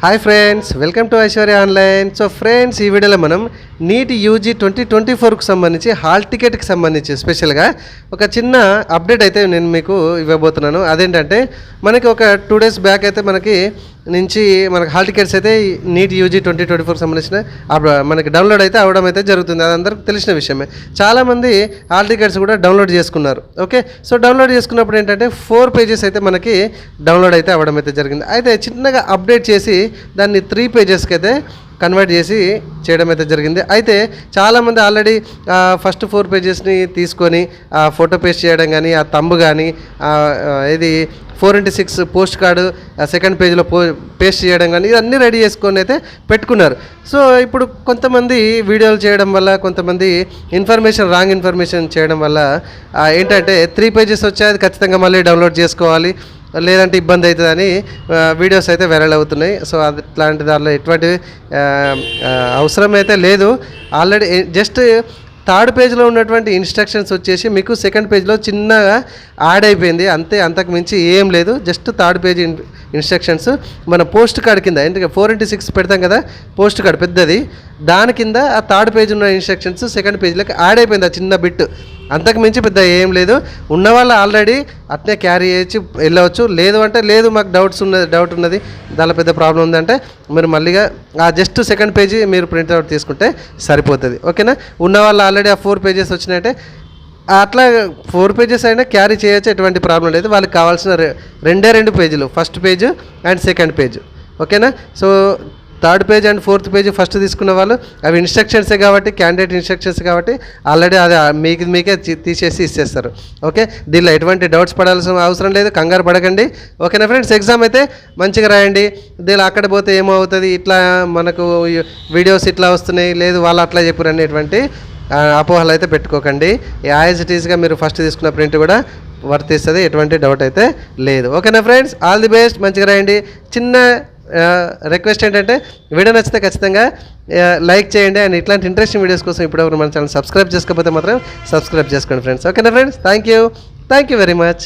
Hi friends, welcome to Aishwarya online. So friends, ఈ వీడియోలో మనం నీట్ యూజీ 2024కు సంబంధించి హాల్ టికెట్కి సంబంధించి స్పెషల్గా ఒక చిన్న అప్డేట్ అయితే నేను మీకు ఇవ్వబోతున్నాను. అదేంటంటే మనకి ఒక 2 days బ్యాక్ అయితే మనకి హాల్ టికెట్స్ అయితే నీట్ యూజీ 2024కి సంబంధించిన మనకి డౌన్లోడ్ అయితే అవడం అయితే జరుగుతుంది. అది అందరికి తెలిసిన విషయమే. చాలామంది హాల్ టికెట్స్ కూడా డౌన్లోడ్ చేసుకున్నారు. ఓకే, సో డౌన్లోడ్ చేసుకున్నప్పుడు ఏంటంటే 4 pages అయితే మనకి డౌన్లోడ్ అయితే అవ్వడం అయితే జరిగింది. అయితే చిన్నగా అప్డేట్ చేసి దాన్ని 3 pagesకి అయితే కన్వర్ట్ చేసి చేయడం అయితే జరిగింది. అయితే చాలామంది ఆల్రెడీ ఫస్ట్ 4 pagesని తీసుకొని ఫోటో పేస్ట్ చేయడం కానీ, ఆ తంబు కానీ, ఇది 4x6 పోస్ట్ కార్డు సెకండ్ పేజ్లో పేస్ట్ చేయడం కానీ ఇవన్నీ రెడీ చేసుకొని అయితే పెట్టుకున్నారు. సో ఇప్పుడు కొంతమంది వీడియోలు చేయడం వల్ల, కొంతమంది రాంగ్ ఇన్ఫర్మేషన్ చేయడం వల్ల ఏంటంటే 3 pages వచ్చాయి, అది ఖచ్చితంగా మళ్ళీ డౌన్లోడ్ చేసుకోవాలి, లేదంటే ఇబ్బంది అవుతుందని వీడియోస్ అయితే వైరల్ అవుతున్నాయి. సో అట్లాంటి దానిలో ఎటువంటి అవసరం అయితే లేదు. ఆల్రెడీ జస్ట్ 3rd పేజ్లో ఉన్నటువంటి ఇన్స్ట్రక్షన్స్ వచ్చేసి మీకు 2nd పేజ్లో చిన్నగా యాడ్ అయిపోయింది అంతే, అంతకు మించి ఏం లేదు. జస్ట్ 3rd పేజ్ ఇన్స్ట్రక్షన్స్ మన పోస్ట్ కార్డ్ కింద, ఎందుకంటే 4x6 పెడతాం కదా పోస్ట్ కార్డ్ పెద్దది, దాని కింద ఆ 3rd పేజ్ ఉన్న ఇన్స్ట్రక్షన్స్ 2nd పేజ్లోకి యాడ్ అయిపోయింది ఆ చిన్న బిట్, అంతకు మించి పెద్ద ఏం లేదు. ఉన్నవాళ్ళు ఆల్రెడీ అట్నే క్యారీ చేసి వెళ్ళవచ్చు. లేదు అంటే లేదు, మాకు డౌట్ ఉన్నది, దానిలో పెద్ద ప్రాబ్లం ఉందంటే మీరు మళ్ళీగా ఆ జస్ట్ 2nd పేజీ మీరు ప్రింట్అవుట్ తీసుకుంటే సరిపోతుంది. ఓకేనా, ఉన్నవాళ్ళు ఆల్రెడీ ఆ 4 pages వచ్చినాయంటే అట్లా 4 pages అయినా క్యారీ చేయొచ్చు, ఎటువంటి ప్రాబ్లం లేదు. వాళ్ళకి కావాల్సిన 2 పేజీలు, first page and 2nd page. ఓకేనా, so 3rd page and 4th page first తీసుకున్న వాళ్ళు అవి ఇన్స్ట్రక్షన్సే కాబట్టి, క్యాండిడేట్ ఇన్స్ట్రక్షన్స్ కాబట్టి ఆల్రెడీ అది మీకే తీసేసి ఇచ్చేస్తారు. ఓకే, దీనిలో ఎటువంటి డౌట్స్ పడాల్సిన అవసరం లేదు, కంగారు పడకండి. ఓకేనా ఫ్రెండ్స్, ఎగ్జామ్ అయితే మంచిగా రాయండి. దీనిలో అక్కడ పోతే ఏమవుతుంది, ఇట్లా మనకు వీడియోస్ ఇట్లా వస్తున్నాయి, లేదు వాళ్ళు అట్లా చెప్పారని ఎటువంటి అపోహలు అయితే పెట్టుకోకండి. యాజ్ ఇట్ ఈస్గా మీరు ఫస్ట్ తీసుకున్న ప్రింట్ కూడా వర్తిస్తుంది, ఎటువంటి డౌట్ అయితే లేదు. ఓకేనా ఫ్రెండ్స్, ఆల్ ది బెస్ట్, మంచిగా రాయండి. చిన్న రిక్వెస్ట్ ఏంటంటే వీడియో నచ్చితే ఖచ్చితంగా లైక్ చేయండి, అండ్ ఇట్లాంటి ఇంట్రెస్టింగ్ వీడియోస్ కోసం ఇప్పటివరకు మన ఛానల్ సబ్స్క్రైబ్ చేసుకోకపోతే మాత్రం సబ్స్క్రైబ్ చేసుకోండి ఫ్రెండ్స్. ఓకేనా friends, thank you very much.